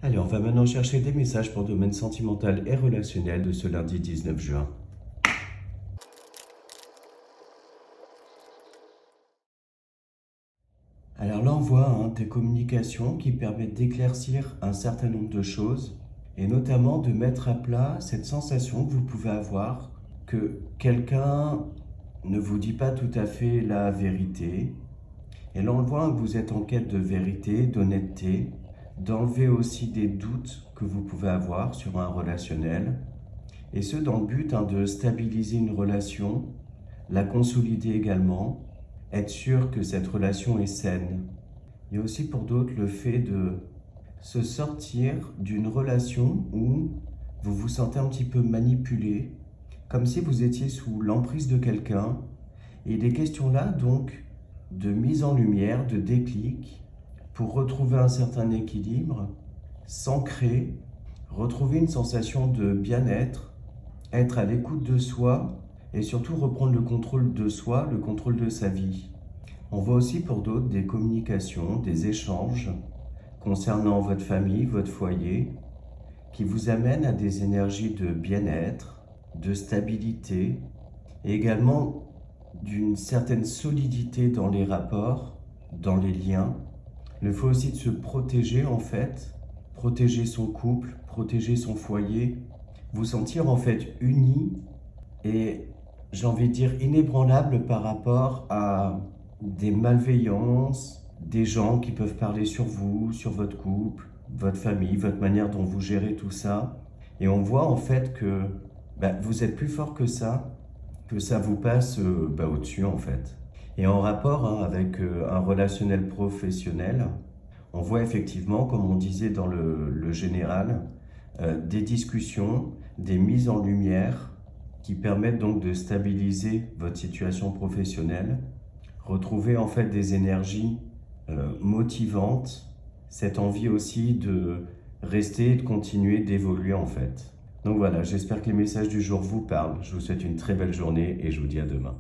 Allez, on va maintenant chercher des messages pour le domaine sentimental et relationnel de ce lundi 19 juin. Alors là, on voit des communications qui permettent d'éclaircir un certain nombre de choses et notamment de mettre à plat cette sensation que vous pouvez avoir que quelqu'un ne vous dit pas tout à fait la vérité. Et là, on voit que vous êtes en quête de vérité, d'honnêteté, d'enlever aussi des doutes que vous pouvez avoir sur un relationnel. Et ce, dans le but de stabiliser une relation, la consolider également, être sûr que cette relation est saine. Il y a aussi pour d'autres le fait de se sortir d'une relation où vous vous sentez un petit peu manipulé, comme si vous étiez sous l'emprise de quelqu'un. Et il est question là donc de mise en lumière, de déclic, pour retrouver un certain équilibre, s'ancrer, retrouver une sensation de bien-être, être à l'écoute de soi et surtout reprendre le contrôle de soi, le contrôle de sa vie. On voit aussi pour d'autres des communications, des échanges concernant votre famille, votre foyer, qui vous amènent à des énergies de bien-être, de stabilité et également d'une certaine solidité dans les rapports, dans les liens. Il faut aussi de se protéger en fait, protéger son couple, protéger son foyer, vous sentir en fait uni et j'ai envie de dire inébranlable par rapport à des malveillances, des gens qui peuvent parler sur vous, sur votre couple, votre famille, votre manière dont vous gérez tout ça. Et on voit en fait que vous êtes plus fort que ça vous passe au-dessus en fait. Et en rapport avec un relationnel professionnel, on voit effectivement, comme on disait dans le général, des discussions, des mises en lumière qui permettent donc de stabiliser votre situation professionnelle, retrouver en fait des énergies motivantes, cette envie aussi de rester et de continuer d'évoluer en fait. Donc voilà, j'espère que les messages du jour vous parlent. Je vous souhaite une très belle journée et je vous dis à demain.